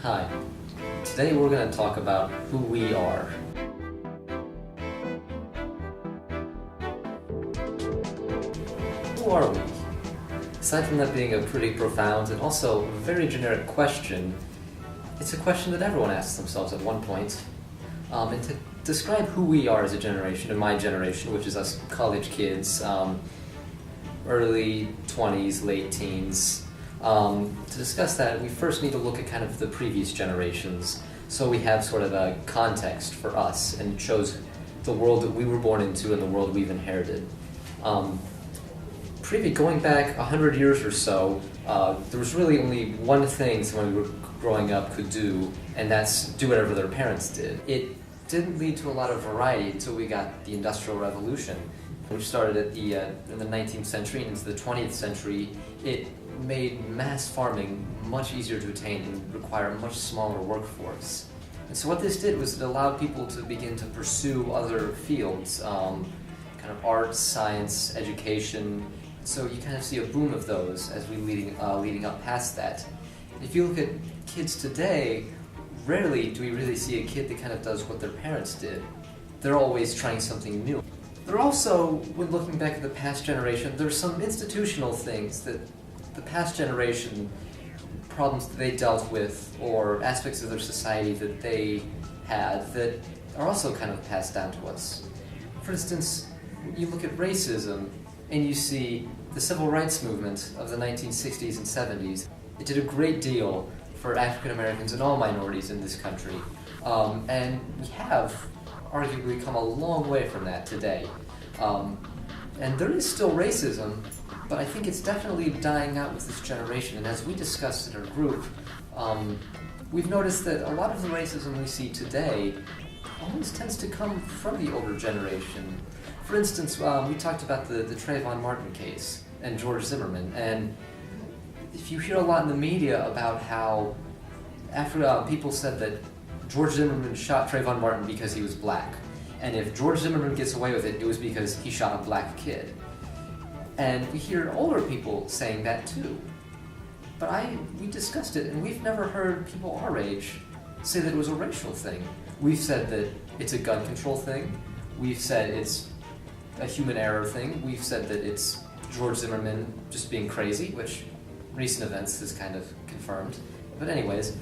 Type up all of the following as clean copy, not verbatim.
Hi. Today we're going to talk about who we are. Who are we? Aside from that being a pretty profound and also very generic question, it's a question that everyone asks themselves at one point. And to describe who we are as a generation, and my generation, which is us college kids, early 20s, late teens, to discuss that, we first need to look at kind of the previous generations, so we have sort of a context for us, and it shows the world that we were born into and the world we've inherited. Going back 100 years or so, there was really only one thing someone who were growing up could do, and that's do whatever their parents did. It didn't lead to a lot of variety until we got the Industrial Revolution, which started in the 19th century and into the 20th century. It made mass farming much easier to attain and require a much smaller workforce. And so what this did was it allowed people to begin to pursue other fields, kind of arts, science, education. So you kind of see a boom of those as we leading up past that. If you look at kids today, rarely do we really see a kid that kind of does what their parents did. They're always trying something new. There are also, when looking back at the past generation, there's some institutional things that the past generation, problems that they dealt with, or aspects of their society that they had that are also kind of passed down to us. For instance, you look at racism, and you see the civil rights movement of the 1960s and 70s. It did a great deal for African Americans and all minorities in this country. And we have arguably come a long way from that today. And there is still racism, but I think it's definitely dying out with this generation. And as we discussed in our group, we've noticed that a lot of the racism we see today always tends to come from the older generation. For instance, we talked about the Trayvon Martin case and George Zimmerman, and if you hear a lot in the media about how people said that George Zimmerman shot Trayvon Martin because he was black, and if George Zimmerman gets away with it, it was because he shot a black kid. And we hear older people saying that too. But we discussed it, and we've never heard people our age say that it was a racial thing. We've said that it's a gun control thing. We've said it's a human error thing. We've said that it's George Zimmerman just being crazy, which recent events has kind of confirmed. But anyways,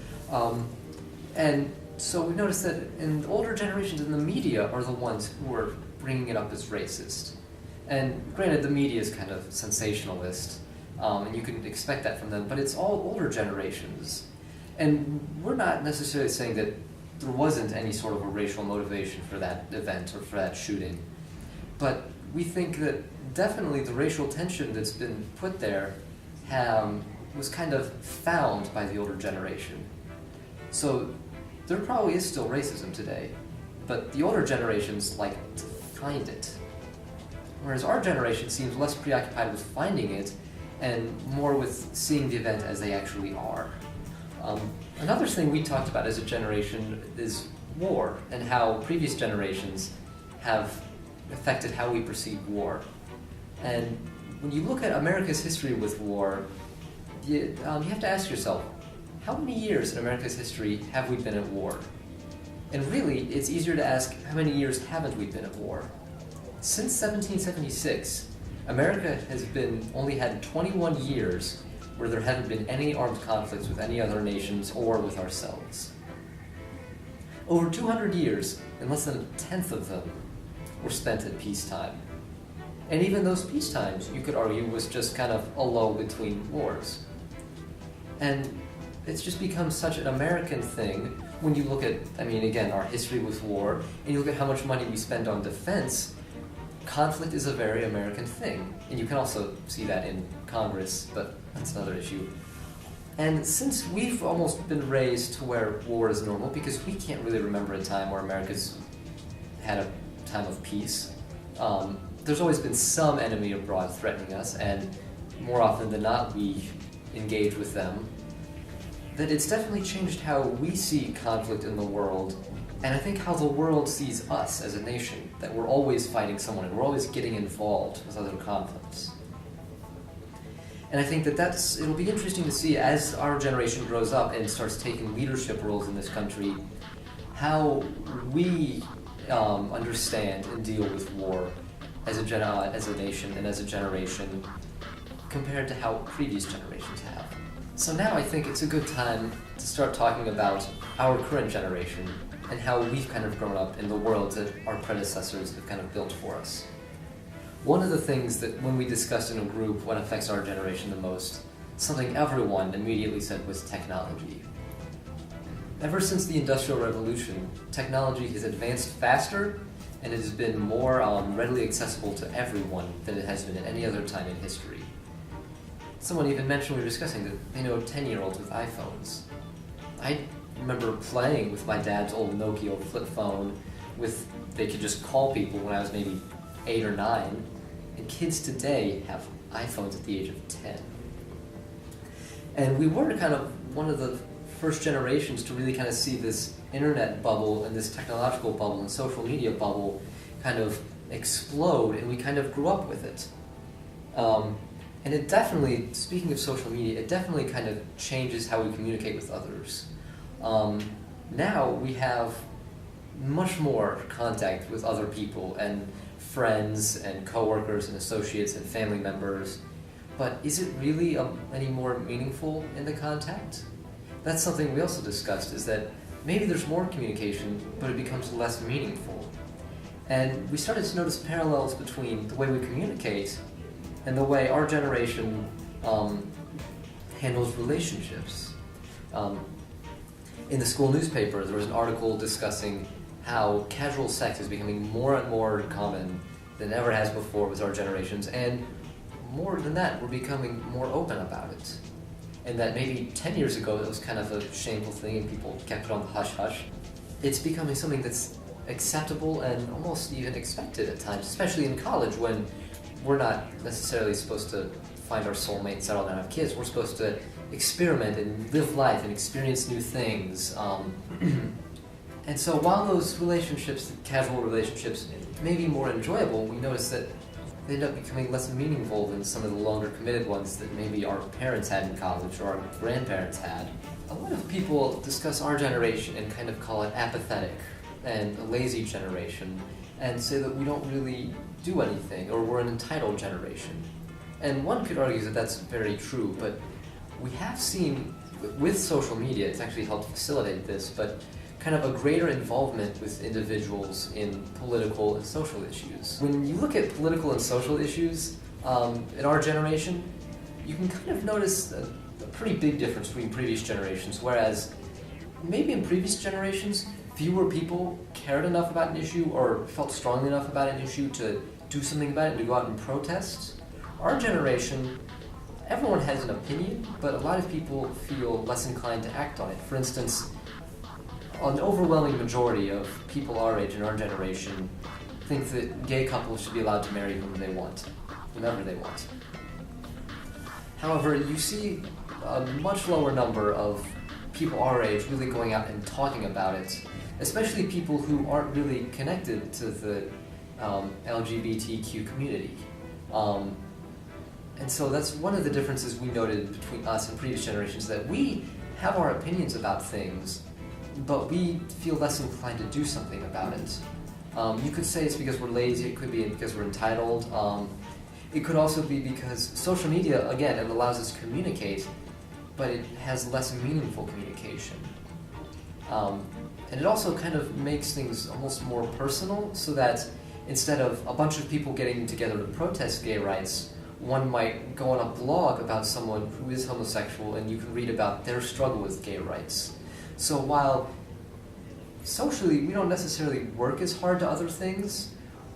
and so we've noticed that in older generations in the media are the ones who are bringing it up as racist. And granted, the media is kind of sensationalist, and you can expect that from them, but it's all older generations. And we're not necessarily saying that there wasn't any sort of a racial motivation for that event or for that shooting. But we think that definitely the racial tension that's been put there was kind of found by the older generation. So there probably is still racism today, but the older generations like to find it. Whereas our generation seems less preoccupied with finding it and more with seeing the event as they actually are. Another thing we talked about as a generation is war and how previous generations have affected how we perceive war. And when you look at America's history with war, you have to ask yourself, how many years in America's history have we been at war? And really, it's easier to ask, how many years haven't we been at war? Since 1776, America has only had 21 years where there haven't been any armed conflicts with any other nations or with ourselves. Over 200 years, and less than a tenth of them were spent at peacetime. And even those peacetimes, you could argue, was just kind of a lull between wars. And it's just become such an American thing when you look at, again, our history with war, and you look at how much money we spend on defense. Conflict is a very American thing. And you can also see that in Congress, but that's another issue. And since we've almost been raised to where war is normal, because we can't really remember a time where America's had a time of peace, there's always been some enemy abroad threatening us, and more often than not, we engage with them. That it's definitely changed how we see conflict in the world, and I think how the world sees us as a nation, that we're always fighting someone, and we're always getting involved with other conflicts. And I think that it'll be interesting to see as our generation grows up and starts taking leadership roles in this country, how we understand and deal with war as a nation and as a generation compared to how previous generations have. So now I think it's a good time to start talking about our current generation and how we've kind of grown up in the world that our predecessors have kind of built for us. One of the things that when we discussed in a group what affects our generation the most, something everyone immediately said was technology. Ever since the Industrial Revolution, technology has advanced faster and it has been more readily accessible to everyone than it has been at any other time in history. Someone even mentioned, we were discussing that they know 10-year-olds with iPhones. I remember playing with my dad's old Nokia flip phone they could just call people when I was maybe 8 or 9, and kids today have iPhones at the age of 10. And we were kind of one of the first generations to really kind of see this internet bubble and this technological bubble and social media bubble kind of explode, and we kind of grew up with it. And it definitely, speaking of social media, it definitely kind of changes how we communicate with others. Now we have much more contact with other people and friends and coworkers and associates and family members, but is it really any more meaningful in the contact? That's something we also discussed, is that maybe there's more communication, but it becomes less meaningful. And we started to notice parallels between the way we communicate and the way our generation handles relationships. In the school newspaper, there was an article discussing how casual sex is becoming more and more common than ever has before with our generations, and more than that, we're becoming more open about it. And that maybe 10 years ago it was kind of a shameful thing and people kept it on the hush-hush. It's becoming something that's acceptable and almost even expected at times, especially in college when we're not necessarily supposed to find our soulmate, settle down, have kids. We're supposed to experiment and live life and experience new things. And so while those relationships, casual relationships, may be more enjoyable, we notice that they end up becoming less meaningful than some of the longer committed ones that maybe our parents had in college or our grandparents had. A lot of people discuss our generation and kind of call it apathetic and a lazy generation, and say that we don't really do anything, or we're an entitled generation. And one could argue that that's very true, but we have seen with social media, it's actually helped facilitate this, but kind of a greater involvement with individuals in political and social issues. When you look at political and social issues in our generation, you can kind of notice a pretty big difference between previous generations, whereas maybe in previous generations, fewer people cared enough about an issue or felt strongly enough about an issue to do something about it and to go out and protest. Our generation, everyone has an opinion, but a lot of people feel less inclined to act on it. For instance, an overwhelming majority of people our age and our generation think that gay couples should be allowed to marry whom they want, whenever they want. However, you see a much lower number of people our age really going out and talking about it, especially people who aren't really connected to the LGBTQ community. And so that's one of the differences we noted between us and previous generations, that we have our opinions about things, but we feel less inclined to do something about it. You could say it's because we're lazy, it could be because we're entitled. It could also be because social media, again, it allows us to communicate, but it has less meaningful communication. And it also kind of makes things almost more personal, so that instead of a bunch of people getting together to protest gay rights, one might go on a blog about someone who is homosexual and you can read about their struggle with gay rights. So while socially we don't necessarily work as hard to other things,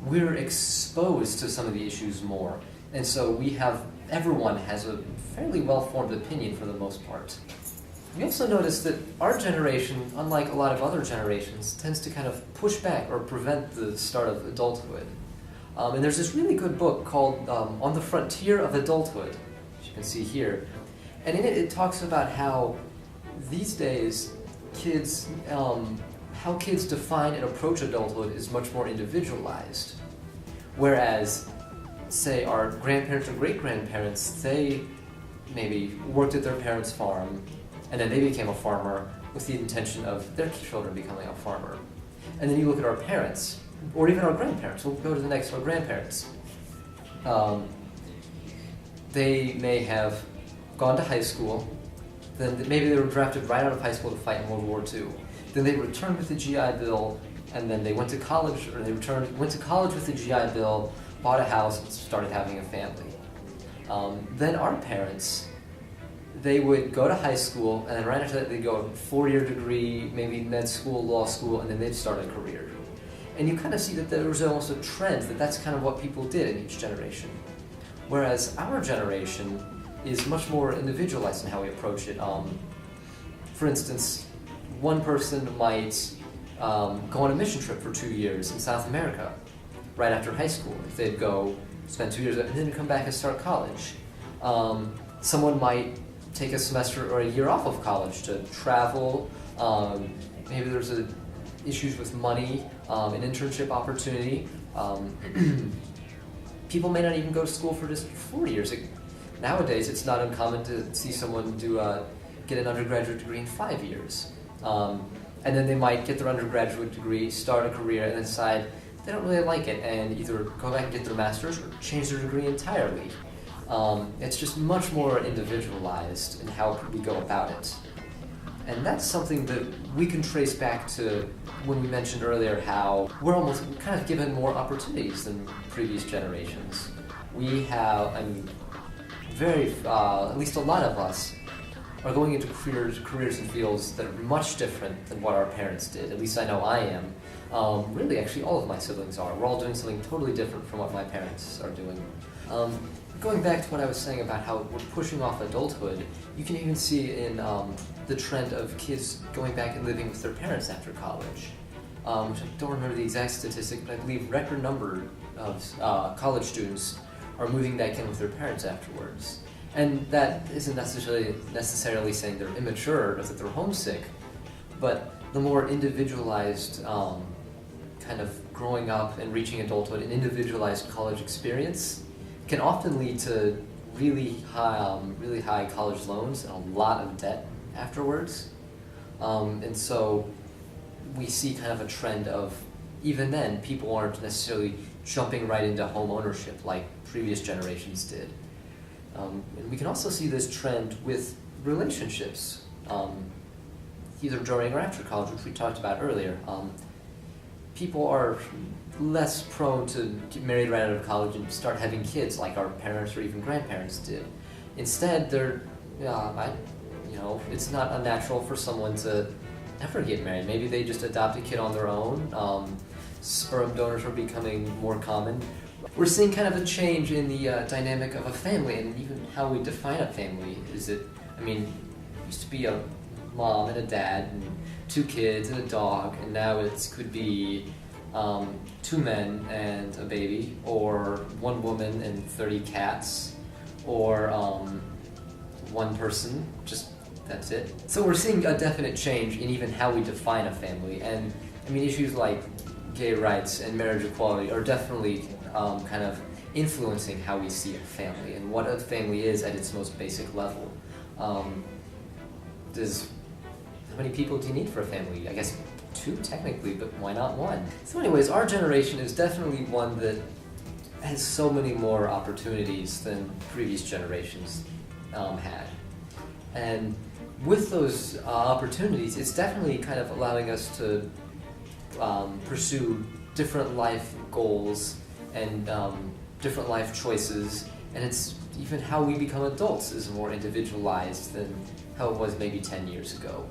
we're exposed to some of the issues more. And so everyone has a fairly well-formed opinion for the most part. We also notice that our generation, unlike a lot of other generations, tends to kind of push back or prevent the start of adulthood. And there's this really good book called On the Frontier of Adulthood, which you can see here. And in it, it talks about how these days how kids define and approach adulthood is much more individualized. Whereas, say, our grandparents or great-grandparents, they maybe worked at their parents' farm, and then they became a farmer with the intention of their children becoming a farmer. And then you look at our parents, or even our grandparents. We'll go to the next, our grandparents. They may have gone to high school, then maybe they were drafted right out of high school to fight in World War II. Then they returned with the GI Bill, and then they went to college, or went to college with the GI Bill, bought a house, and started having a family. Then our parents, they would go to high school, and then right after that they'd go a 4-year degree, maybe med school, law school, and then they'd start a career. And you kind of see that there was almost a trend that that's kind of what people did in each generation. Whereas our generation is much more individualized in how we approach it. For instance, one person might go on a mission trip for 2 years in South America right after high school. They'd go spend 2 years and then come back and start college. Someone might take a semester or a year off of college to travel. Maybe there's issues with money, an internship opportunity. People may not even go to school for just 4 years. Nowadays, it's not uncommon to see someone get an undergraduate degree in 5 years. And then they might get their undergraduate degree, start a career, and then decide they don't really like it, and either go back and get their master's or change their degree entirely. It's just much more individualized in how we go about it. And that's something that we can trace back to when we mentioned earlier how we're kind of given more opportunities than previous generations. We have, at least a lot of us are going into careers and fields that are much different than what our parents did. At least I know I am. Really, actually, all of my siblings are. We're all doing something totally different from what my parents are doing. Going back to what I was saying about how we're pushing off adulthood, you can even see in the trend of kids going back and living with their parents after college. Which I don't remember the exact statistic, but I believe record number of college students are moving back in with their parents afterwards. And that isn't necessarily saying they're immature or that they're homesick, but the more individualized kind of growing up and reaching adulthood, an individualized college experience can often lead to really high college loans and a lot of debt afterwards. And so we see kind of a trend of, even then, people aren't necessarily jumping right into home ownership like previous generations did. And we can also see this trend with relationships, either during or after college, which we talked about earlier. People are less prone to get married right out of college and start having kids like our parents or even grandparents did. Instead, it's not unnatural for someone to never get married. Maybe they just adopt a kid on their own. Sperm donors are becoming more common. We're seeing kind of a change in the dynamic of a family and even how we define a family. It used to be a mom and a dad and 2 kids and a dog, and now it could be 2 men and a baby, or 1 woman and 30 cats, or 1 person, just that's it. So we're seeing a definite change in even how we define a family, and issues like gay rights and marriage equality are definitely kind of influencing how we see a family and what a family is at its most basic level. How many people do you need for a family? I guess 2 technically, but why not 1? So anyways, our generation is definitely one that has so many more opportunities than previous generations had. And with those opportunities, it's definitely kind of allowing us to pursue different life goals and different life choices, and it's even how we become adults is more individualized than how it was maybe 10 years ago.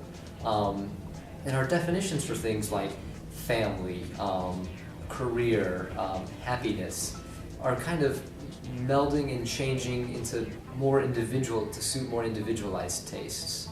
And our definitions for things like family, career, happiness are kind of melding and changing into to suit more individualized tastes.